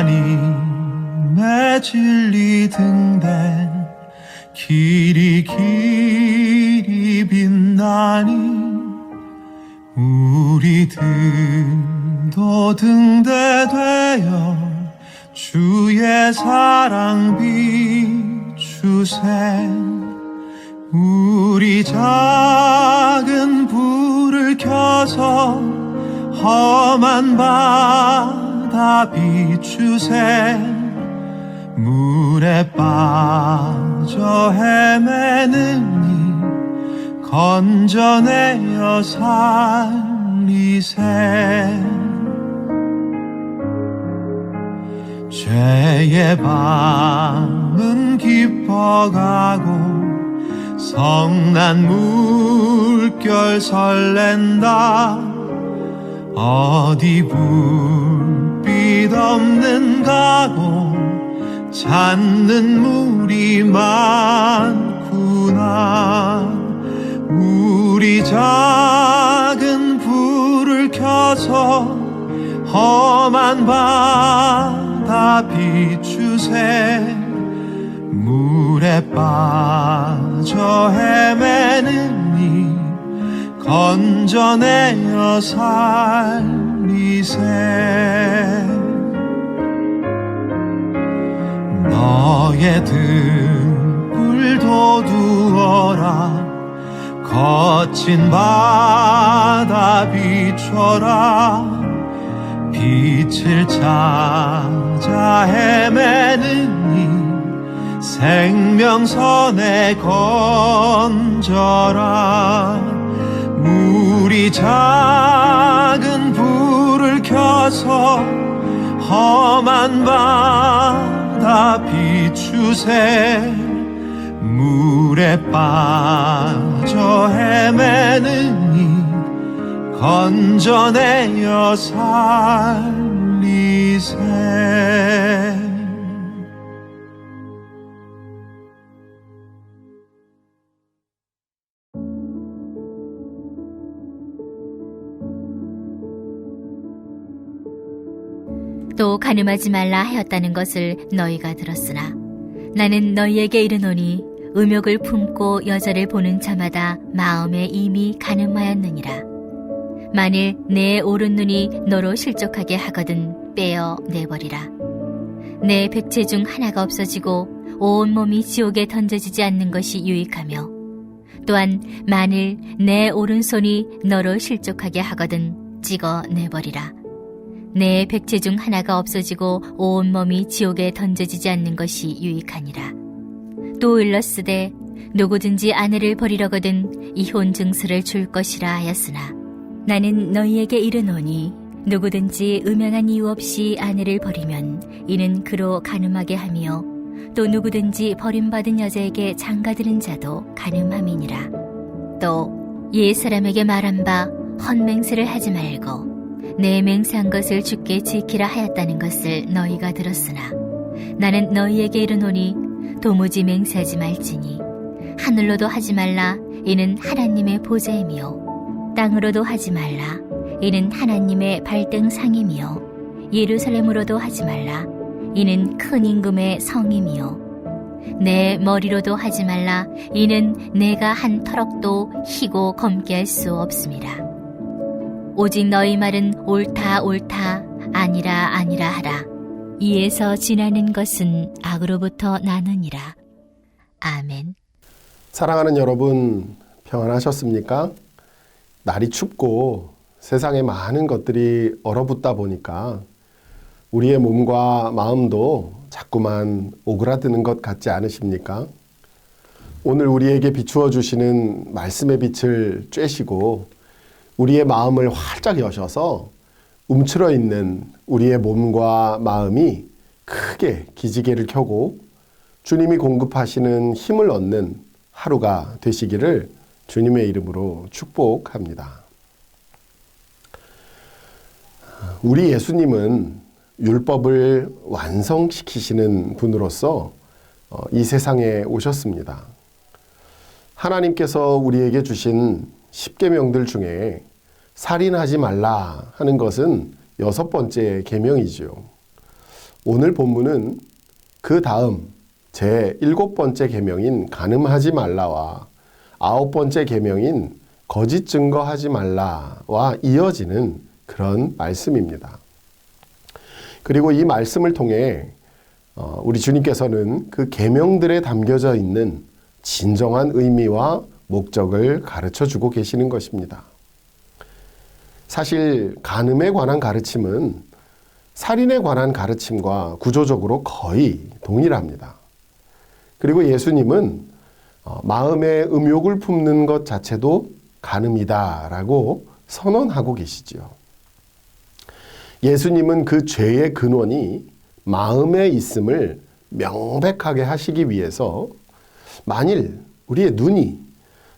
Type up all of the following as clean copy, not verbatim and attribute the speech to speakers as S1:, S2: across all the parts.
S1: 하나님의 진리 등대 길이 길이 빛나니 우리들도 등대되어 주의 사랑 비추세. 우리 작은 불을 켜서 험한 바다 비추세. 물에 빠져 헤매는 이 건져내어 살리세. 죄의 밤은 깊어가고 성난 물결 설렌다. 어디 불빛 없는 가고 찾는 물이 많구나. 우리 작은 불을 켜서 험한 바다 비추세. 물에 빠져 헤매는 이 건져내어 살리세. 너의 등불도 두어라. 거친 바다 비춰라. 빛을 찾아 헤매는 이 생명선에 건져라. 우리 작은 불을 켜서 험한 바다 비추세. 물에 빠져 헤매는 이 건져내어 살리세.
S2: 또 가늠하지 말라 하였다는 것을 너희가 들었으나 나는 너희에게 이르노니 음욕을 품고 여자를 보는 자마다 마음에 이미 가늠하였느니라. 만일 내 오른 눈이 너로 실족하게 하거든 빼어 내버리라. 내 백체 중 하나가 없어지고 온 몸이 지옥에 던져지지 않는 것이 유익하며 또한 만일 내 오른손이 너로 실족하게 하거든 찍어 내버리라. 내 백체 중 하나가 없어지고 온 몸이 지옥에 던져지지 않는 것이 유익하니라. 또 일렀으되 누구든지 아내를 버리려거든 이혼 증서를 줄 것이라 하였으나 나는 너희에게 이르노니 누구든지 음양한 이유 없이 아내를 버리면 이는 그로 간음하게 하며 또 누구든지 버림받은 여자에게 장가드는 자도 간음함이니라. 또 옛사람에게 말한 바 헛맹세를 하지 말고 내 맹세한 것을 주께 지키라 하였다는 것을 너희가 들었으나 나는 너희에게 이르노니 도무지 맹세하지 말지니 하늘로도 하지 말라 이는 하나님의 보좌이며 땅으로도 하지 말라 이는 하나님의 발등상이며 예루살렘으로도 하지 말라 이는 큰 임금의 성이며 내 머리로도 하지 말라 이는 내가 한 터럭도 희고 검게 할 수 없음이라. 오직 너희 말은 옳다 옳다 아니라 아니라 하라. 이에서 지나는 것은 악으로부터 나느니라. 아멘.
S3: 사랑하는 여러분, 평안하셨습니까? 날이 춥고 세상에 많은 것들이 얼어붙다 보니까 우리의 몸과 마음도 자꾸만 오그라드는 것 같지 않으십니까? 오늘 우리에게 비추어 주시는 말씀의 빛을 쬐시고 우리의 마음을 활짝 여셔서 움츠러 있는 우리의 몸과 마음이 크게 기지개를 켜고 주님이 공급하시는 힘을 얻는 하루가 되시기를 주님의 이름으로 축복합니다. 우리 예수님은 율법을 완성시키시는 분으로서 이 세상에 오셨습니다. 하나님께서 우리에게 주신 10계명들 중에 살인하지 말라 하는 것은 6번째 계명이지요. 오늘 본문은 그 다음 제 7번째 계명인 간음하지 말라와 9번째 계명인 거짓 증거하지 말라와 이어지는 그런 말씀입니다. 그리고 이 말씀을 통해 우리 주님께서는 그 계명들에 담겨져 있는 진정한 의미와 목적을 가르쳐 주고 계시는 것입니다. 사실 간음에 관한 가르침은 살인에 관한 가르침과 구조적으로 거의 동일합니다. 그리고 예수님은 마음에 음욕을 품는 것 자체도 간음이다라고 선언하고 계시지요. 예수님은 그 죄의 근원이 마음에 있음을 명백하게 하시기 위해서 만일 우리의 눈이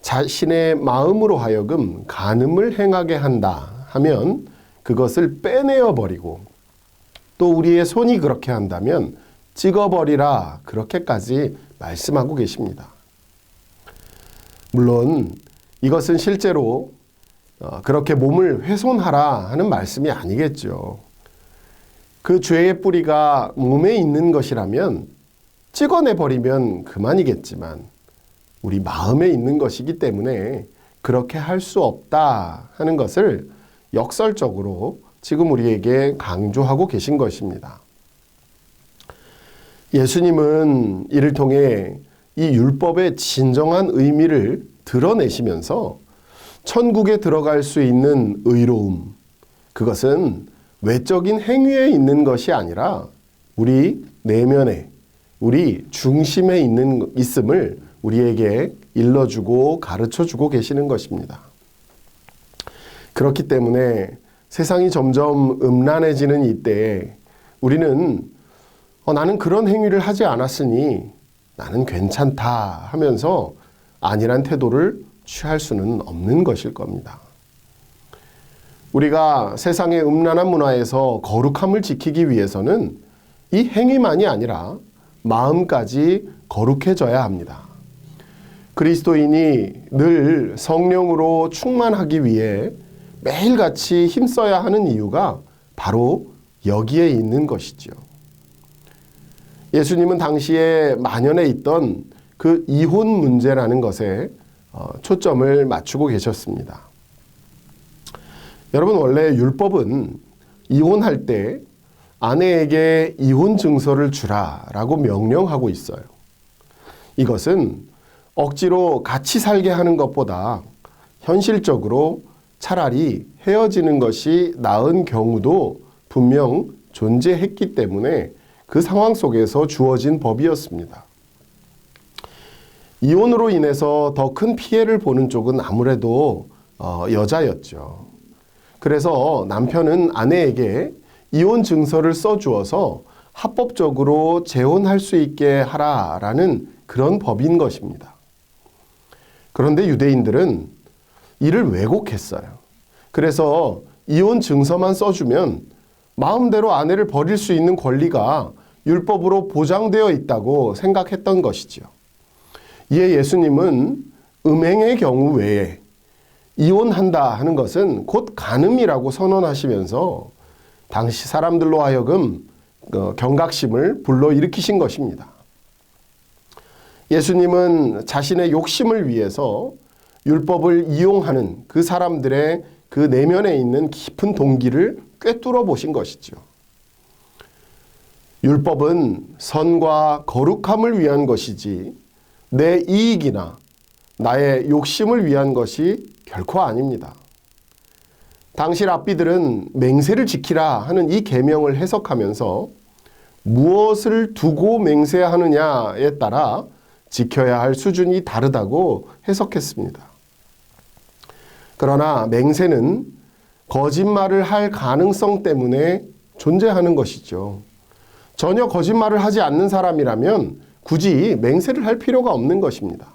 S3: 자신의 마음으로 하여금 간음을 행하게 한다 하면 그것을 빼내어 버리고 또 우리의 손이 그렇게 한다면 찍어버리라 그렇게까지 말씀하고 계십니다. 물론 이것은 실제로 그렇게 몸을 훼손하라 하는 말씀이 아니겠죠. 그 죄의 뿌리가 몸에 있는 것이라면 찍어내버리면 그만이겠지만 우리 마음에 있는 것이기 때문에 그렇게 할 수 없다 하는 것을 역설적으로 지금 우리에게 강조하고 계신 것입니다. 예수님은 이를 통해 이 율법의 진정한 의미를 드러내시면서 천국에 들어갈 수 있는 의로움, 그것은 외적인 행위에 있는 것이 아니라 우리 내면에, 우리 중심에 있음을 우리에게 일러주고 가르쳐주고 계시는 것입니다. 그렇기 때문에 세상이 점점 음란해지는 이때에 우리는 나는 그런 행위를 하지 않았으니 나는 괜찮다 하면서 안일한 태도를 취할 수는 없는 것일 겁니다. 우리가 세상의 음란한 문화에서 거룩함을 지키기 위해서는 이 행위만이 아니라 마음까지 거룩해져야 합니다. 그리스도인이 늘 성령으로 충만하기 위해 매일같이 힘써야 하는 이유가 바로 여기에 있는 것이죠. 예수님은 당시에 만연해 있던 그 이혼 문제라는 것에 초점을 맞추고 계셨습니다. 여러분, 원래 율법은 이혼할 때 아내에게 이혼 증서를 주라라고 명령하고 있어요. 이것은 억지로 같이 살게 하는 것보다 현실적으로 차라리 헤어지는 것이 나은 경우도 분명 존재했기 때문에 그 상황 속에서 주어진 법이었습니다. 이혼으로 인해서 더 큰 피해를 보는 쪽은 아무래도 여자였죠. 그래서 남편은 아내에게 이혼 증서를 써주어서 합법적으로 재혼할 수 있게 하라라는 그런 법인 것입니다. 그런데 유대인들은 이를 왜곡했어요. 그래서 이혼 증서만 써주면 마음대로 아내를 버릴 수 있는 권리가 율법으로 보장되어 있다고 생각했던 것이죠. 이에 예수님은 음행의 경우 외에 이혼한다 하는 것은 곧 간음이라고 선언하시면서 당시 사람들로 하여금 경각심을 불러일으키신 것입니다. 예수님은 자신의 욕심을 위해서 율법을 이용하는 그 사람들의 그 내면에 있는 깊은 동기를 꿰뚫어 보신 것이죠. 율법은 선과 거룩함을 위한 것이지 내 이익이나 나의 욕심을 위한 것이 결코 아닙니다. 당시 랍비들은 맹세를 지키라 하는 이 계명을 해석하면서 무엇을 두고 맹세하느냐에 따라 지켜야 할 수준이 다르다고 해석했습니다. 그러나 맹세는 거짓말을 할 가능성 때문에 존재하는 것이죠. 전혀 거짓말을 하지 않는 사람이라면 굳이 맹세를 할 필요가 없는 것입니다.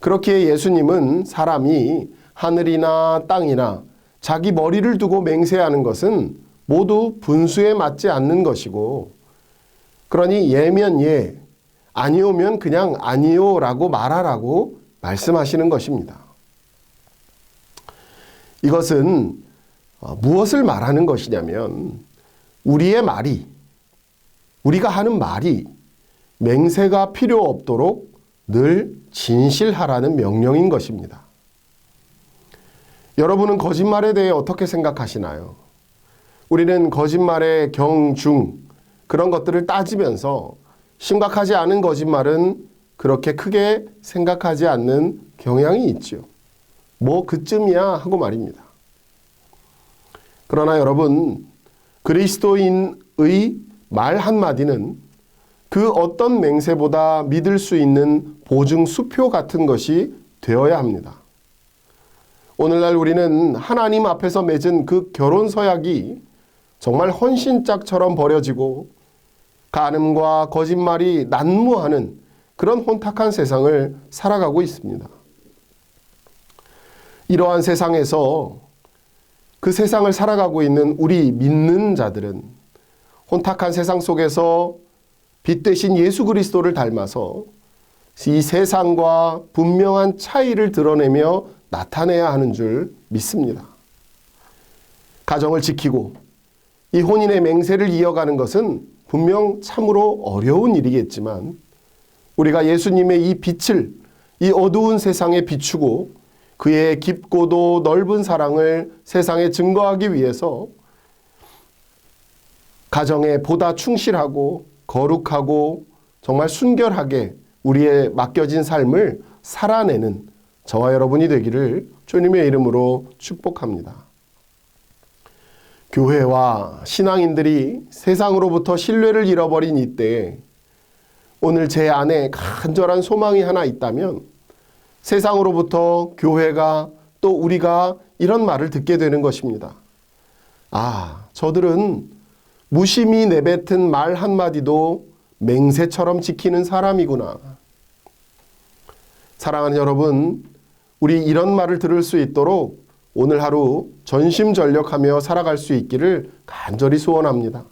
S3: 그렇기에 예수님은 사람이 하늘이나 땅이나 자기 머리를 두고 맹세하는 것은 모두 분수에 맞지 않는 것이고, 그러니 예면 예, 아니오면 그냥 아니오라고 말하라고 말씀하시는 것입니다. 이것은 무엇을 말하는 것이냐면 우리의 말이 우리가 하는 말이 맹세가 필요 없도록 늘 진실하라는 명령인 것입니다. 여러분은 거짓말에 대해 어떻게 생각하시나요? 우리는 거짓말의 경중, 그런 것들을 따지면서 심각하지 않은 거짓말은 그렇게 크게 생각하지 않는 경향이 있죠. 뭐 그쯤이야 하고 말입니다. 그러나 여러분, 그리스도인의 말 한마디는 그 어떤 맹세보다 믿을 수 있는 보증 수표 같은 것이 되어야 합니다. 오늘날 우리는 하나님 앞에서 맺은 그 결혼 서약이 정말 헌신짝처럼 버려지고 간음과 거짓말이 난무하는 그런 혼탁한 세상을 살아가고 있습니다. 이러한 세상에서 그 세상을 살아가고 있는 우리 믿는 자들은 혼탁한 세상 속에서 빛 대신 예수 그리스도를 닮아서 이 세상과 분명한 차이를 드러내며 나타내야 하는 줄 믿습니다. 가정을 지키고 이 혼인의 맹세를 이어가는 것은 분명 참으로 어려운 일이겠지만 우리가 예수님의 이 빛을 이 어두운 세상에 비추고 그의 깊고도 넓은 사랑을 세상에 증거하기 위해서 가정에 보다 충실하고 거룩하고 정말 순결하게 우리의 맡겨진 삶을 살아내는 저와 여러분이 되기를 주님의 이름으로 축복합니다. 교회와 신앙인들이 세상으로부터 신뢰를 잃어버린 이때에 오늘 제 안에 간절한 소망이 하나 있다면 세상으로부터 교회가 또 우리가 이런 말을 듣게 되는 것입니다. 아, 저들은 무심히 내뱉은 말 한마디도 맹세처럼 지키는 사람이구나. 사랑하는 여러분, 우리 이런 말을 들을 수 있도록 오늘 하루 전심전력하며 살아갈 수 있기를 간절히 소원합니다.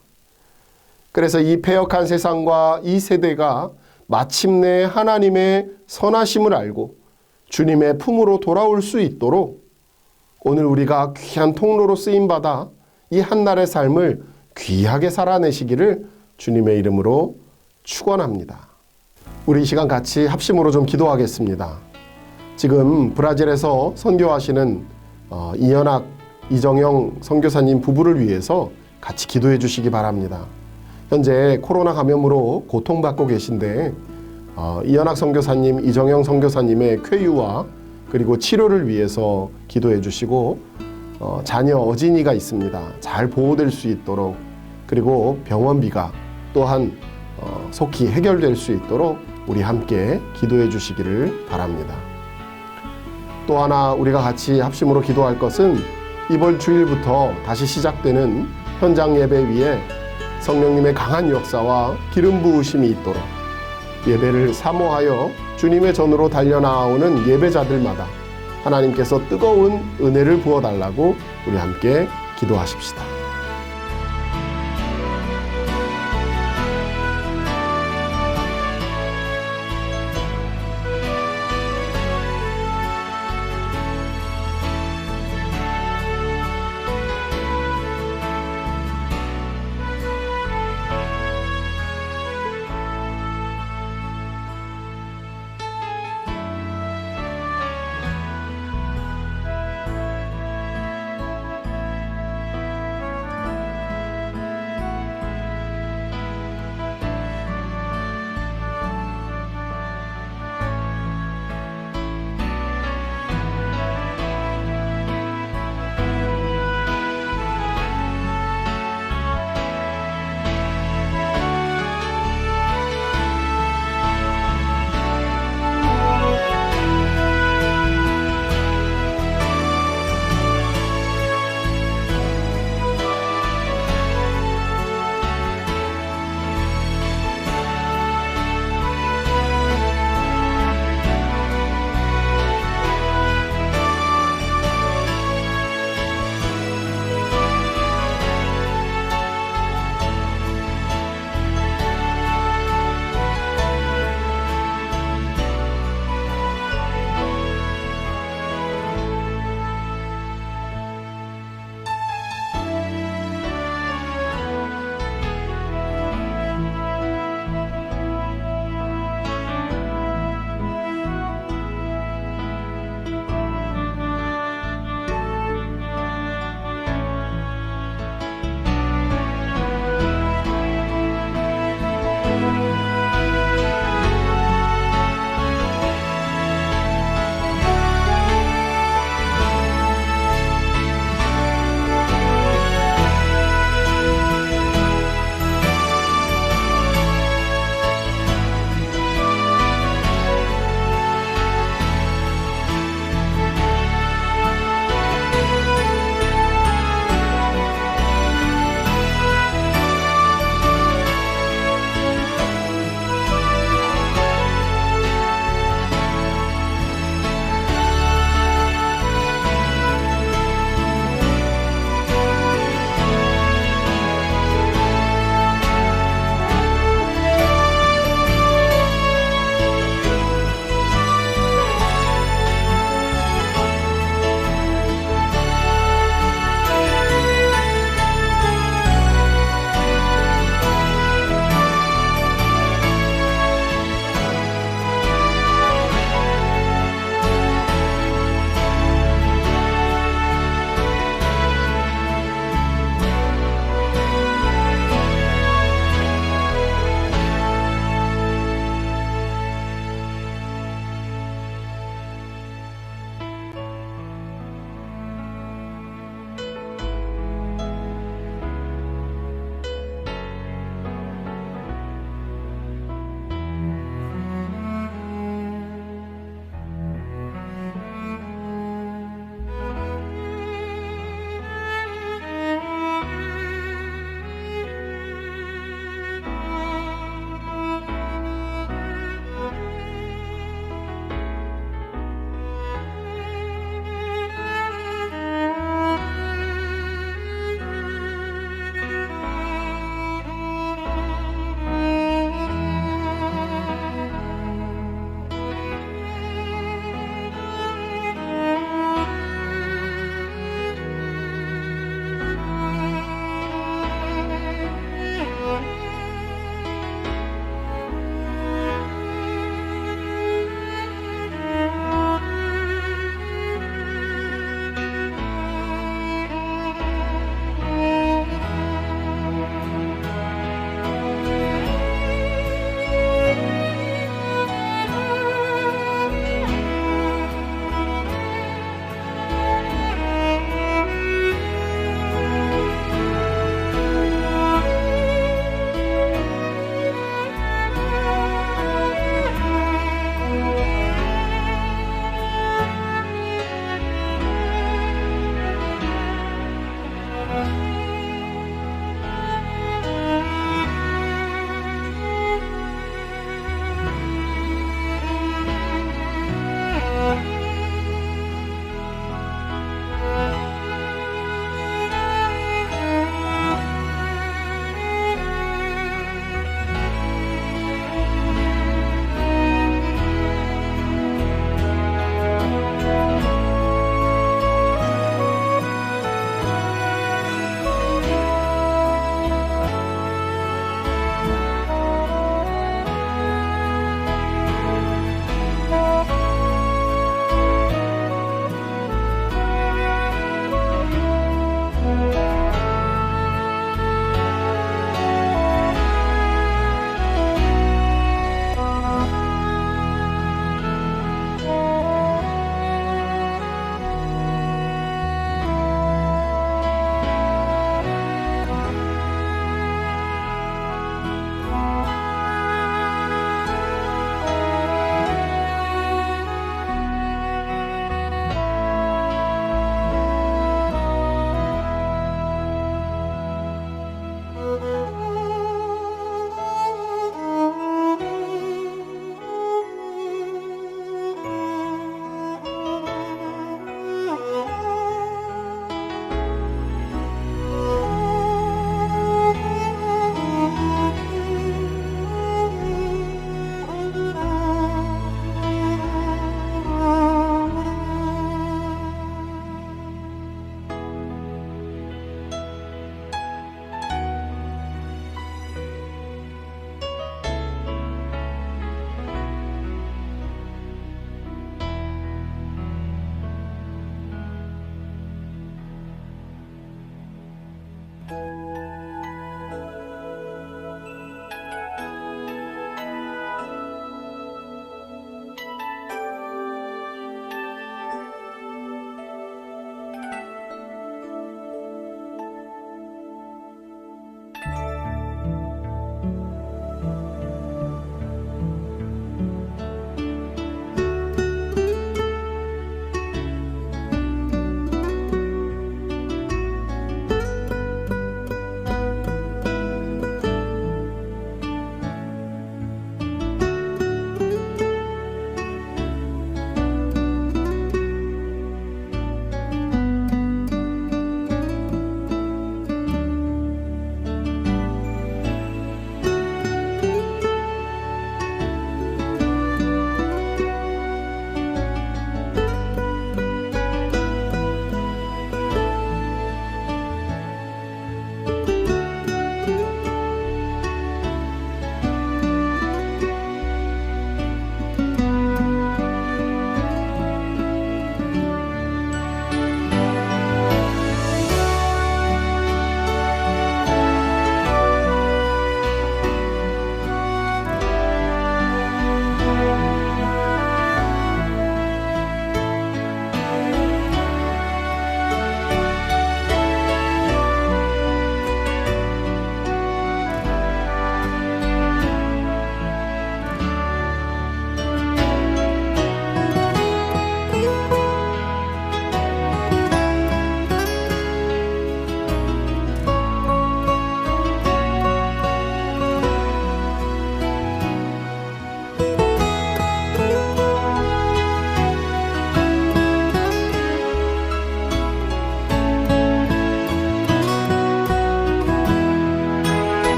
S3: 그래서 이 패역한 세상과 이 세대가 마침내 하나님의 선하심을 알고 주님의 품으로 돌아올 수 있도록 오늘 우리가 귀한 통로로 쓰임받아 이 한날의 삶을 귀하게 살아내시기를 주님의 이름으로 축원합니다. 우리 이 시간 같이 합심으로 좀 기도하겠습니다. 지금 브라질에서 선교하시는 이연학, 이정영 선교사님 부부를 위해서 같이 기도해 주시기 바랍니다. 현재 코로나 감염으로 고통받고 계신데 이연학 선교사님, 이정영 선교사님의 쾌유와 그리고 치료를 위해서 기도해 주시고 자녀 어진이가 있습니다. 잘 보호될 수 있도록 그리고 병원비가 또한 속히 해결될 수 있도록 우리 함께 기도해 주시기를 바랍니다. 또 하나 우리가 같이 합심으로 기도할 것은 이번 주일부터 다시 시작되는 현장 예배 위에 성령님의 강한 역사와 기름 부으심이 있도록 예배를 사모하여 주님의 전으로 달려나오는 예배자들마다 하나님께서 뜨거운 은혜를 부어달라고 우리 함께 기도하십시다.